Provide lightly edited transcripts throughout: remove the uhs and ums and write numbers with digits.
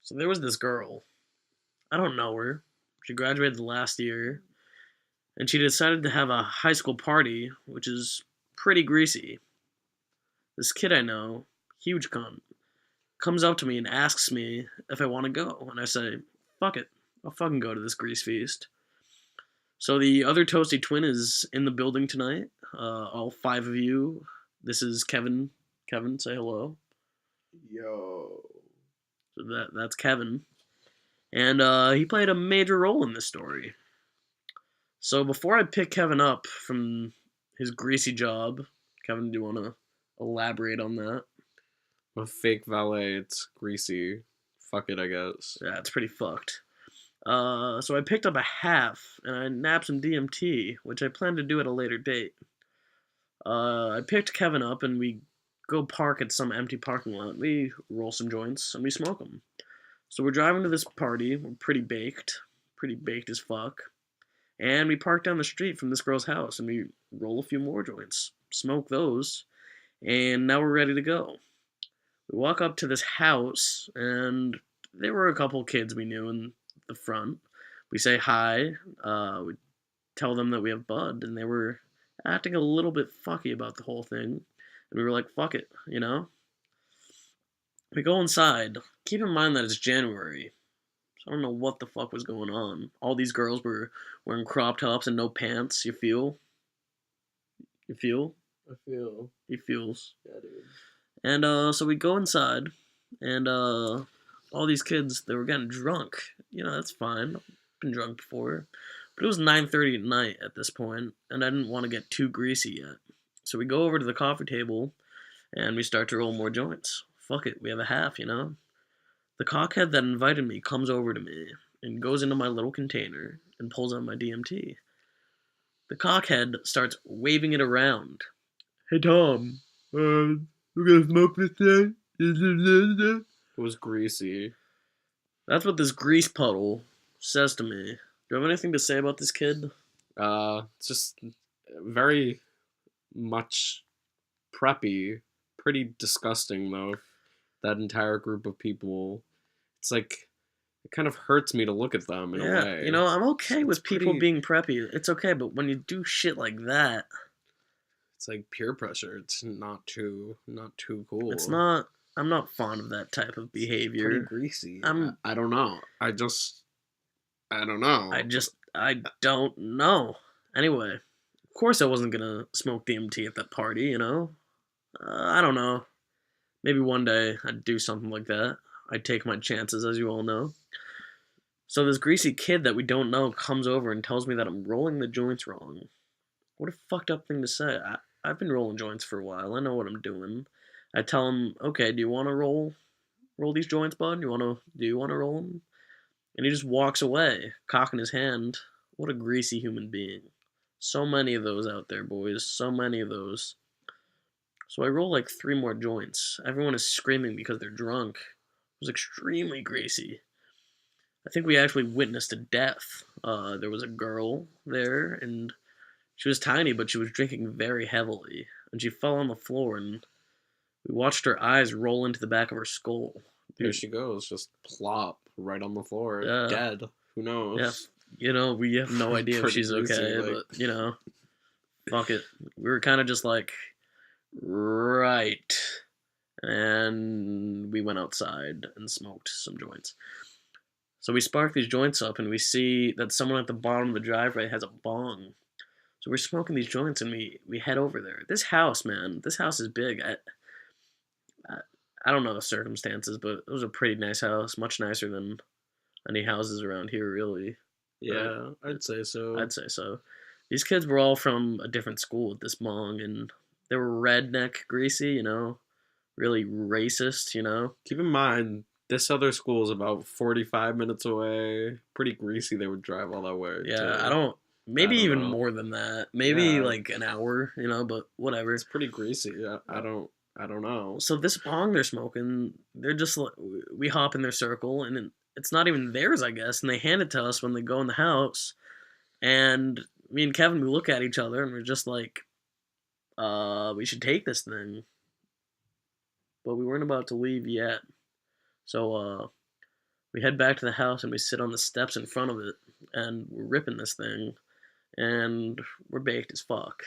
So there was this girl. I don't know her. She graduated last year, and she decided to have a high school party, which is pretty greasy. This kid I know, huge cunt, comes up to me and asks me if I want to go, and I say, "Fuck it, I'll fucking go to this grease feast." So the other Toasty twin is in the building tonight. All five of you. This is Kevin. Kevin, say hello. Yo. So that's Kevin, and he played a major role in this story. So before I pick Kevin up from his greasy job, Kevin, do you want to elaborate on that? I'm a fake valet. It's greasy. Fuck it, I guess. Yeah, it's pretty fucked. So I picked up a half, and I nabbed some DMT, which I plan to do at a later date. I picked Kevin up, and we go park at some empty parking lot. We roll some joints, and we smoke them. So we're driving to this party. We're pretty baked as fuck. And we park down the street from this girl's house, and we roll a few more joints, smoke those, and now we're ready to go. We walk up to this house, and there were a couple kids we knew in the front. We say hi. We tell them that we have bud, and they were acting a little bit fucky about the whole thing. And we were like, fuck it, you know? We go inside. Keep in mind that it's January. So I don't know what the fuck was going on. All these girls were wearing crop tops and no pants. You feel? You feel? I feel. He feels. Yeah, dude. And so we go inside, and all these kids, they were getting drunk. You know, that's fine. I've been drunk before. But it was 9:30 at night at this point, and I didn't want to get too greasy yet. So we go over to the coffee table, and we start to roll more joints. Fuck it, we have a half, you know? The cockhead that invited me comes over to me and goes into my little container and pulls out my DMT. The cockhead starts waving it around. Hey, Tom, we're gonna smoke this thing? It was greasy. That's what this grease puddle says to me. Do you have anything to say about this kid? It's just very much preppy. Pretty disgusting, though. That entire group of people. It's like, it kind of hurts me to look at them in a way. You know, I'm okay with It's people pretty- being preppy. It's okay, but when you do shit like that, It's like peer pressure. It's not too cool. it's not. I'm not fond of that type of behavior. Pretty greasy. I'm- I don't know. I don't know. I don't know. Anyway, of course I wasn't gonna smoke DMT at that party, you know? I don't know. Maybe one day I'd do something like that. I'd take my chances, as you all know. So this greasy kid that we don't know comes over and tells me that I'm rolling the joints wrong. What a fucked up thing to say. I've been rolling joints for a while. I know what I'm doing. I tell him, okay, do you want to roll these joints, bud? Do you want to roll them? And he just walks away, cock in his hand. What a greasy human being. So many of those out there, boys. So many of those. So I roll like 3 more joints. Everyone is screaming because they're drunk. It was extremely greasy. I think we actually witnessed a death. There was a girl there, and she was tiny, but she was drinking very heavily. And she fell on the floor, and we watched her eyes roll into the back of her skull. Here she goes, just plop right on the floor, Yeah. dead. Who knows? Yeah, you know, we have no idea if Pretty she's greasy, okay, like- but, you know, fuck it. We were kind of just like, right. And we went outside and smoked some joints. So we spark these joints up, and we see that someone at the bottom of the driveway has a bong. So we're smoking these joints, and we head over there. This house, man, this house is big. I don't know the circumstances, but it was a pretty nice house, much nicer than any houses around here, really. Yeah, I'd say so. I'd say so. These kids were all from a different school at this bong, and they were redneck greasy, you know, really racist, you know. Keep in mind, this other school is about 45 minutes away. Pretty greasy they would drive all that way. Yeah, too. maybe I don't even know. more than that. Maybe Yeah. like an hour, you know, but whatever. It's pretty greasy. I don't know. So this bong they're smoking, they're just like, we hop in their circle, and it's not even theirs, I guess, and they hand it to us when they go in the house, and me and Kevin, we look at each other, and we're just like, we should take this thing, but we weren't about to leave yet. So We head back to the house and we sit on the steps in front of it, and we're ripping this thing, and we're baked as fuck.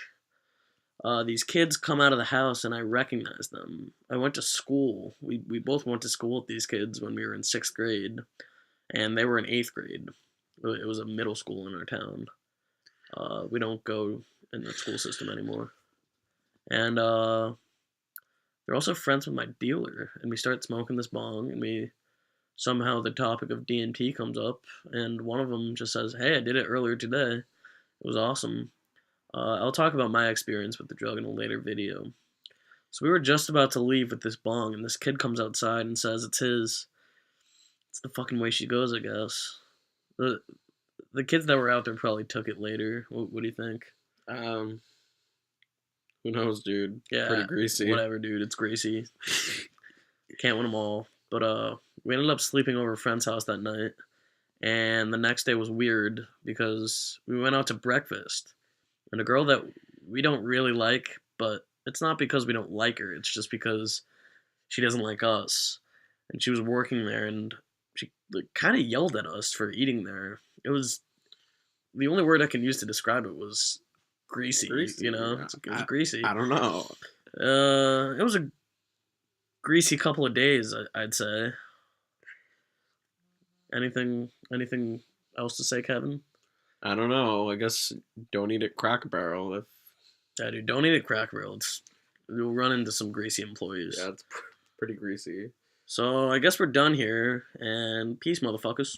These kids come out of the house and I recognize them. I went to school. We both went to school with these kids when we were in 6th grade, and they were in 8th grade. It was a middle school in our town. We don't go in the school system anymore. And they're also friends with my dealer, and we start smoking this bong, and we somehow the topic of DMT comes up, and one of them just says, "Hey, I did it earlier today. It was awesome." I'll talk about my experience with the drug in a later video. So we were just about to leave with this bong, and this kid comes outside and says it's his. It's the fucking way she goes, I guess. The kids that were out there probably took it later. What do you think? Who knows, dude? Yeah, Pretty greasy. Whatever, dude. It's greasy. Can't win them all. But we ended up sleeping over a friend's house that night, and the next day was weird because we went out to breakfast, and a girl that we don't really like, but it's not because we don't like her. It's just because she doesn't like us, and she was working there, and she kind of yelled at us for eating there. It was the only word I can use to describe it was greasy. You know, Yeah. it was greasy. I don't know. It was a greasy couple of days, I'd say. Anything else to say, Kevin? I don't know. I guess don't eat at Cracker Barrel if. Yeah, dude, don't eat at Cracker Barrel. You'll run into some greasy employees. Yeah, it's pretty greasy. So I guess we're done here, and peace, motherfuckers.